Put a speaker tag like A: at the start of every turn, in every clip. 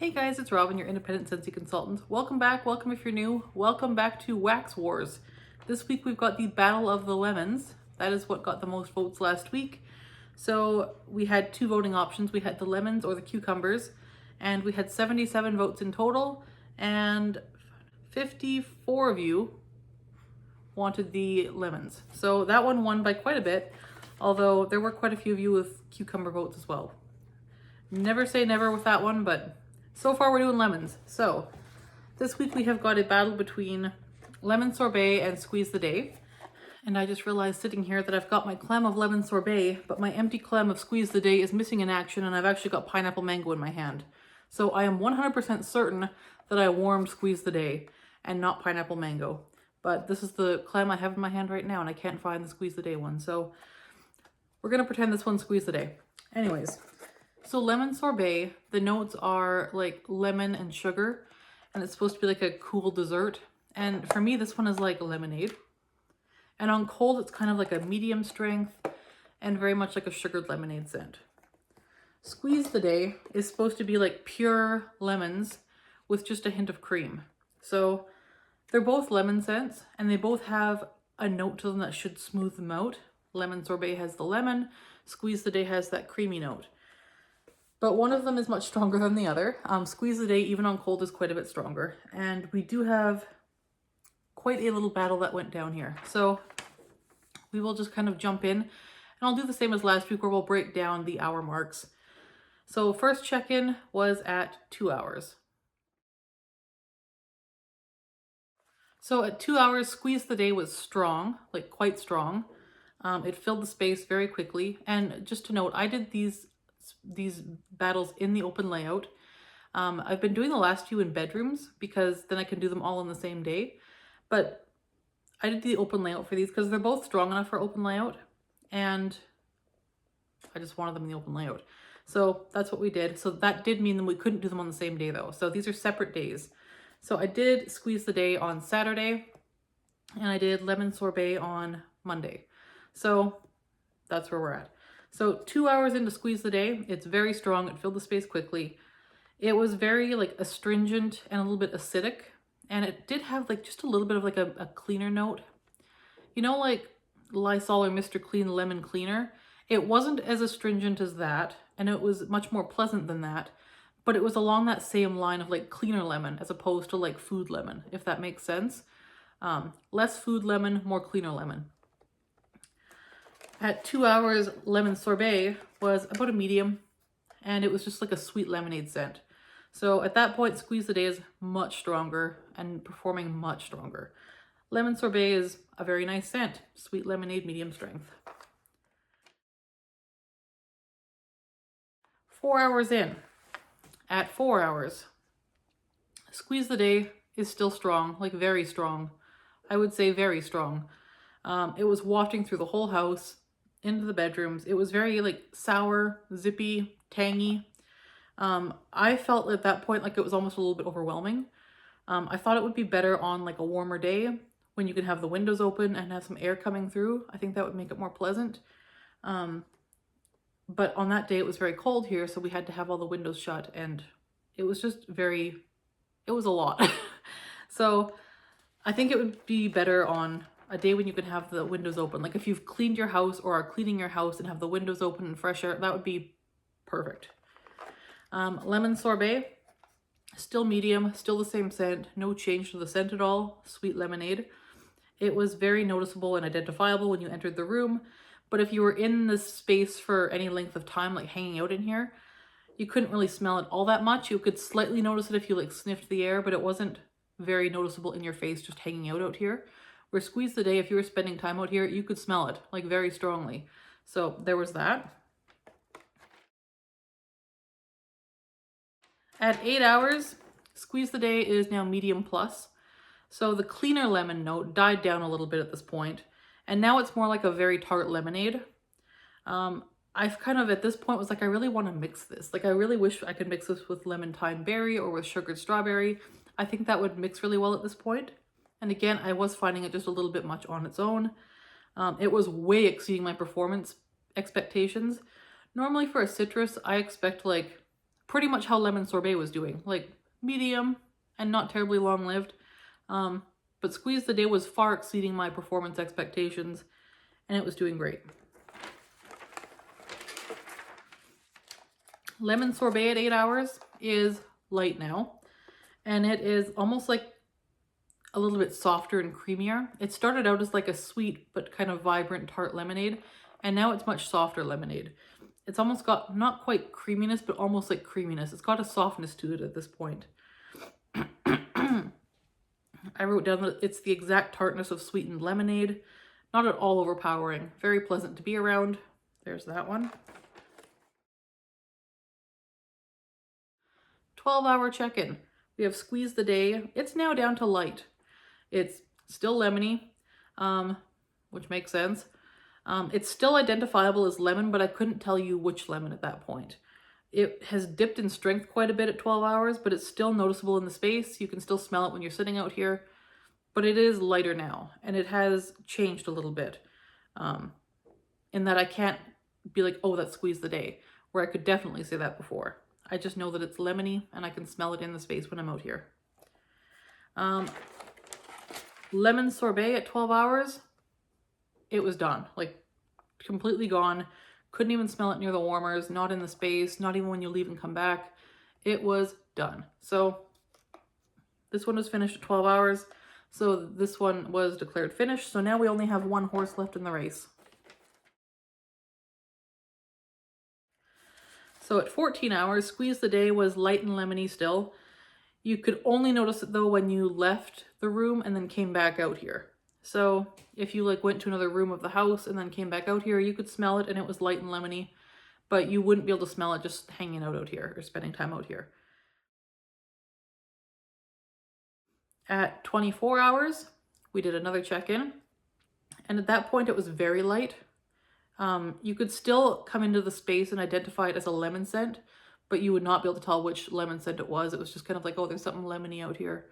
A: Hey guys, it's Robyn, your independent Scentsy consultant. Welcome back, welcome if you're new, welcome back to Wax Wars. This week we've got the Battle of the Lemons. That is what got the most votes last week. So we had two voting options. We had the lemons or the cucumbers, and we had 77 votes in total, and 54 of you wanted the lemons. So that one won by quite a bit, although there were quite a few of you with cucumber votes as well. Never say never with that one, but so far we're doing lemons. So this week we have got a battle between lemon sorbet and squeeze the day. And I just realized sitting here that I've got my clem of lemon sorbet, but my empty clem of squeeze the day is missing in action, and I've actually got pineapple mango in my hand. So I am 100% certain that I warmed squeeze the day and not pineapple mango. But this is the clem I have in my hand right now, and I can't find the squeeze the day one. So we're gonna pretend this one's squeeze the day. Anyways. So lemon sorbet, the notes are like lemon and sugar, and it's supposed to be like a cool dessert. And for me, this one is like lemonade. And on cold, it's kind of like a medium strength and very much like a sugared lemonade scent. Squeeze the day is supposed to be like pure lemons with just a hint of cream. So they're both lemon scents, and they both have a note to them that should smooth them out. Lemon sorbet has the lemon, squeeze the day has that creamy note. But one of them is much stronger than the other. Squeeze the day, even on cold, is quite a bit stronger. And we do have quite a little battle that went down here. So we will just kind of jump in. And I'll do the same as last week, where we'll break down the hour marks. So first check-in was at 2 hours. So at 2 hours, squeeze the day was strong, like quite strong. It filled the space very quickly. And just to note, I did these battles in the open layout. I've been doing the last few in bedrooms because then I can do them all on the same day. But I did the open layout for these because they're both strong enough for open layout, and I just wanted them in the open layout. So that's what we did. So that did mean that we couldn't do them on the same day though. So these are separate days. So I did squeeze the day on Saturday, and I did lemon sorbet on Monday. So that's where we're at. So 2 hours into squeeze the day, it's very strong. It filled the space quickly. It was very like astringent and a little bit acidic. And it did have like just a little bit of like a cleaner note. You know, like Lysol or Mr. Clean Lemon Cleaner? It wasn't as astringent as that, and it was much more pleasant than that. But it was along that same line of like cleaner lemon as opposed to like food lemon, if that makes sense. Less food lemon, more cleaner lemon. At 2 hours, lemon sorbet was about a medium, and it was just like a sweet lemonade scent. So at that point, squeeze the day is much stronger and performing much stronger. Lemon sorbet is a very nice scent, sweet lemonade, medium strength. 4 hours in, at 4 hours, squeeze the day is still strong, like very strong. I would say very strong. It was wafting through the whole house, into the bedrooms. It was very like sour, zippy, tangy. I felt at that point like it was almost a little bit overwhelming. I thought it would be better on like a warmer day when you can have the windows open and have some air coming through. I think that would make it more pleasant. But on that day it was very cold here, so we had to have all the windows shut, and it was just it was a lot. So I think it would be better on a day when you can have the windows open. Like if you've cleaned your house or are cleaning your house and have the windows open and fresh air, that would be perfect. Lemon sorbet, still medium, still the same scent, no change to the scent at all, sweet lemonade. It was very noticeable and identifiable when you entered the room, but if you were in this space for any length of time, like hanging out in here, you couldn't really smell it all that much. You could slightly notice it if you like sniffed the air, but it wasn't very noticeable in your face just hanging out here. Where squeeze the day, if you were spending time out here, you could smell it like very strongly. So there was that. At 8 hours, squeeze the day is now medium plus. So the cleaner lemon note died down a little bit at this point, and now it's more like a very tart lemonade. I've kind of at this point was like, I really want to mix this. Like I really wish I could mix this with lemon thyme berry or with sugared strawberry. I think that would mix really well at this point. And again, I was finding it just a little bit much on its own. It was way exceeding my performance expectations. Normally for a citrus, I expect like pretty much how lemon sorbet was doing, like medium and not terribly long-lived. But Squeeze the Day was far exceeding my performance expectations, and it was doing great. Lemon Sorbet at 8 hours is light now, and it is almost like a little bit softer and creamier. It started out as like a sweet but kind of vibrant tart lemonade, and now it's much softer lemonade. It's almost got not quite creaminess, but almost like creaminess. It's got a softness to it at this point. I wrote down that it's the exact tartness of sweetened lemonade. Not at all overpowering. Very pleasant to be around. There's that one. 12-hour check-in. We have Squeeze the Day. It's now down to light. It's still lemony, which makes sense. It's still identifiable as lemon, but I couldn't tell you which lemon at that point. It has dipped in strength quite a bit at 12 hours, but it's still noticeable in the space. You can still smell it when you're sitting out here, but it is lighter now, and it has changed a little bit, in that I can't be like, oh, that's Squeeze the Day, where I could definitely say that before. I just know that it's lemony, and I can smell it in the space when I'm out here. Lemon Sorbet at 12 hours, it was done, like completely gone. Couldn't even smell it near the warmers, not in the space, not even when you leave and come back. It was done. So this one was finished at 12 hours. So this one was declared finished. So now we only have one horse left in the race. So at 14 hours, Squeeze the Day was light and lemony still. You could only notice it though when you left the room and then came back out here. So if you like went to another room of the house and then came back out here, you could smell it and it was light and lemony, but you wouldn't be able to smell it just hanging out here or spending time out here. At 24 hours, we did another check-in, and at that point it was very light. You could still come into the space and identify it as a lemon scent, but you would not be able to tell which lemon scent it was. It was just kind of like, oh, there's something lemony out here.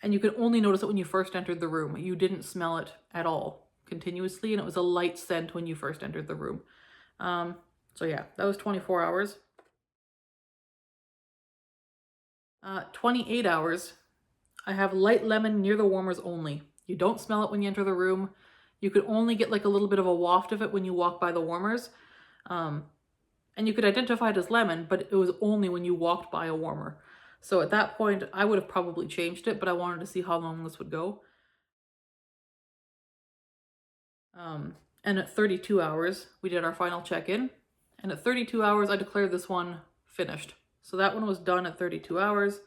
A: And you could only notice it when you first entered the room. You didn't smell it at all continuously, and it was a light scent when you first entered the room. So yeah, that was 24 hours. 28 hours, I have light lemon near the warmers only. You don't smell it when you enter the room. You could only get like a little bit of a waft of it when you walk by the warmers. And you could identify it as lemon, but it was only when you walked by a warmer. So at that point, I would have probably changed it, but I wanted to see how long this would go. And at 32 hours, we did our final check-in. And at 32 hours, I declared this one finished. So that one was done at 32 hours.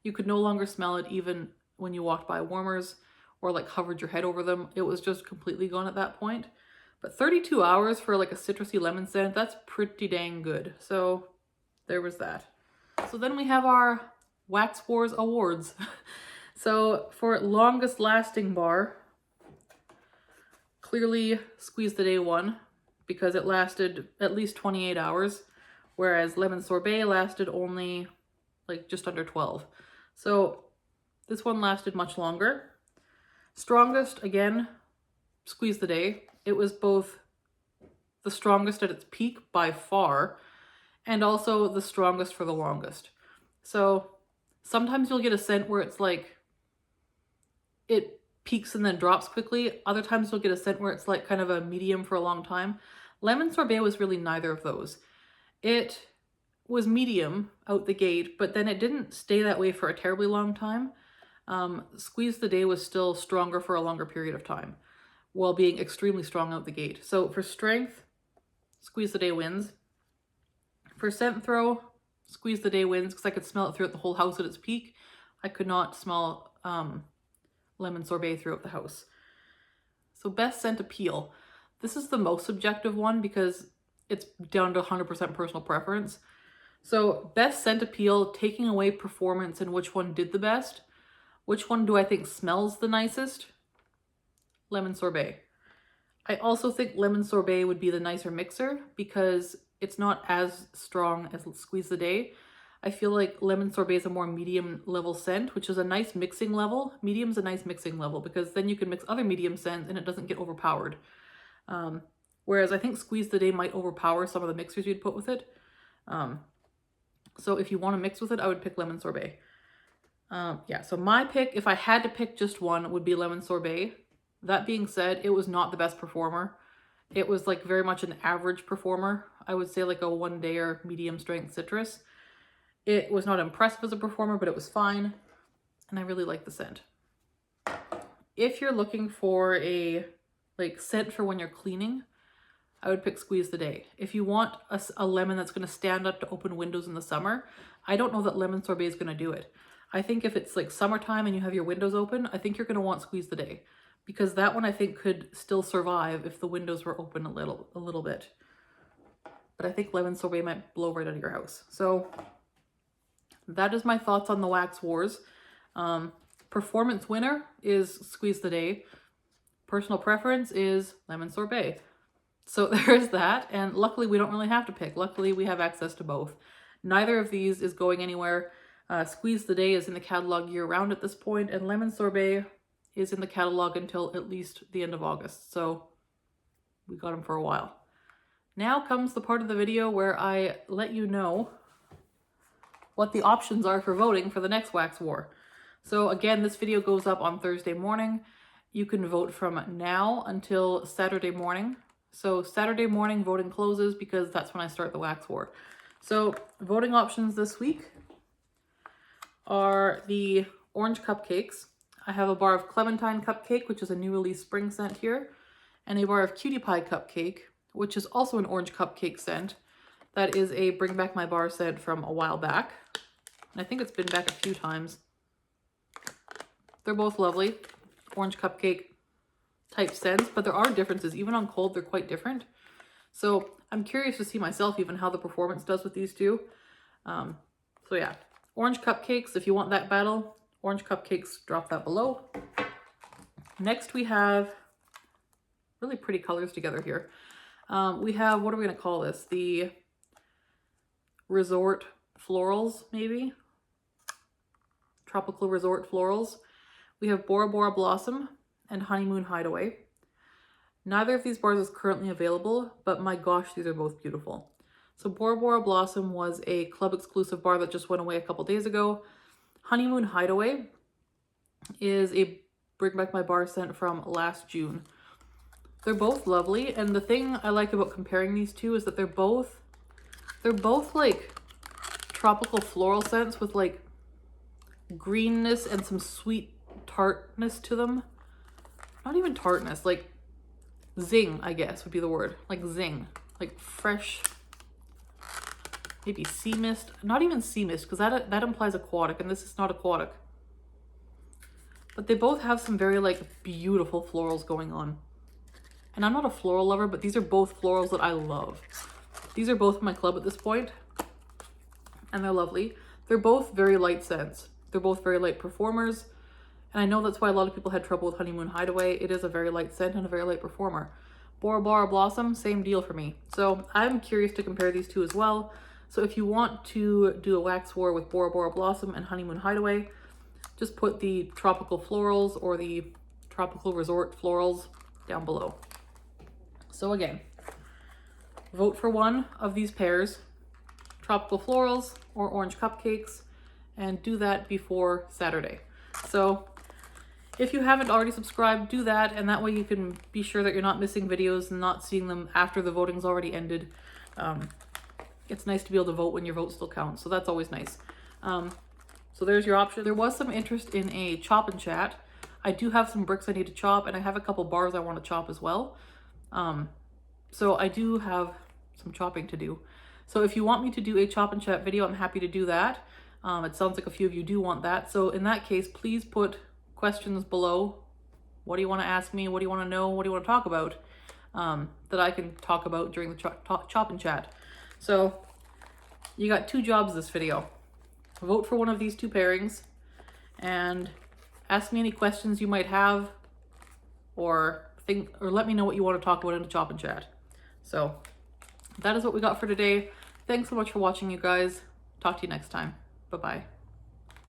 A: You could no longer smell it even when you walked by warmers or like hovered your head over them. It was just completely gone at that point. But 32 hours for like a citrusy lemon scent, that's pretty dang good. So there was that. So then we have our Wax Wars awards. So for longest lasting bar, clearly Squeeze the Day won because it lasted at least 28 hours, whereas Lemon Sorbet lasted only like just under 12. So this one lasted much longer. Strongest, again, Squeeze the Day. It was both the strongest at its peak by far, and also the strongest for the longest. So sometimes you'll get a scent where it's like, it peaks and then drops quickly. Other times you'll get a scent where it's like kind of a medium for a long time. Lemon Sorbet was really neither of those. It was medium out the gate, but then it didn't stay that way for a terribly long time. Squeeze the Day was still stronger for a longer period of time, while being extremely strong out the gate. So for strength, Squeeze the Day wins. For scent throw, Squeeze the Day wins because I could smell it throughout the whole house at its peak. I could not smell Lemon Sorbet throughout the house. So best scent appeal. This is the most subjective one because it's down to 100% personal preference. So best scent appeal, taking away performance and which one did the best. Which one do I think smells the nicest? Lemon Sorbet. I also think Lemon Sorbet would be the nicer mixer because it's not as strong as Squeeze the Day. I feel like Lemon Sorbet is a more medium level scent, which is a nice mixing level. Medium's a nice mixing level because then you can mix other medium scents and it doesn't get overpowered. Whereas I think Squeeze the Day might overpower some of the mixers you'd put with it. So if you want to mix with it, I would pick lemon sorbet. Yeah, so my pick, if I had to pick just one, would be lemon sorbet. That being said, it was not the best performer. It was like very much an average performer. I would say like a 1 day or medium strength citrus. It was not impressive as a performer, but it was fine. And I really like the scent. If you're looking for a like scent for when you're cleaning, I would pick Squeeze the Day. If you want a lemon that's going to stand up to open windows in the summer, I don't know that lemon sorbet is going to do it. I think if it's like summertime and you have your windows open, I think you're going to want Squeeze the Day, because that one I think could still survive if the windows were open a little bit. But I think lemon sorbet might blow right out of your house. So that is my thoughts on the Wax Wars. Performance winner is Squeeze the Day. Personal preference is lemon sorbet. So there's that, and luckily we don't really have to pick. Luckily we have access to both. Neither of these is going anywhere. Squeeze the Day is in the catalog year-round at this point, and lemon sorbet is in the catalog until at least the end of August. So we got them for a while. Now comes the part of the video where I let you know what the options are for voting for the next Wax War. So again, this video goes up on Thursday morning. You can vote from now until Saturday morning. So Saturday morning voting closes because that's when I start the Wax War. So voting options this week are the orange cupcakes. I have a bar of clementine cupcake, which is a new release spring scent here, and a bar of cutie pie cupcake, which is also an orange cupcake scent. That is a Bring Back My Bar scent from a while back. And I think it's been back a few times. They're both lovely, orange cupcake type scents, but there are differences. Even on cold, they're quite different. So I'm curious to see myself even how the performance does with these two. So yeah, orange cupcakes, if you want that battle, orange cupcakes, drop that below. Next we have really pretty colors together here. We have, what are we going to call this? The Resort Florals, maybe? Tropical Resort Florals. We have Bora Bora Blossom and Honeymoon Hideaway. Neither of these bars is currently available, but my gosh, these are both beautiful. So Bora Bora Blossom was a club exclusive bar that just went away a couple days ago. Honeymoon Hideaway is a Bring Back My Bar scent from last June. They're both lovely, and the thing I like about comparing these two is that they're both like tropical floral scents with like greenness and some sweet tartness to them. Not even tartness, like zing, I guess would be the word. Like zing, like fresh, maybe sea mist. Not even sea mist, because that implies aquatic, and this is not aquatic. But they both have some very like beautiful florals going on. And I'm not a floral lover, but these are both florals that I love. These are both in my club at this point, and they're lovely. They're both very light scents. They're both very light performers. And I know that's why a lot of people had trouble with Honeymoon Hideaway. It is a very light scent and a very light performer. Bora Bora Blossom, same deal for me. So I'm curious to compare these two as well. So if you want to do a Wax War with Bora Bora Blossom and Honeymoon Hideaway, just put the Tropical Florals or the Tropical Resort Florals down below. So again, vote for one of these pairs, Tropical Florals or Orange Cupcakes, and do that before Saturday. So if you haven't already subscribed, do that, and that way you can be sure that you're not missing videos and not seeing them after the voting's already ended. It's nice to be able to vote when your vote still counts, so that's always nice. So there's your option. There was some interest in a chop and chat. I do have some bricks I need to chop, and I have a couple bars I want to chop as well. So I do have some chopping to do. So if you want me to do a chop and chat video, I'm happy to do that. It sounds like a few of you do want that. So in that case, please put questions below. What do you want to ask me? What do you want to know? What do you want to talk about? That I can talk about during the chop and chat. So you got two jobs this video. Vote for one of these two pairings and ask me any questions you might have, or let me know what you want to talk about in the chop and chat. So that is what we got for today. Thanks so much for watching, you guys. Talk to you next time. Bye-bye.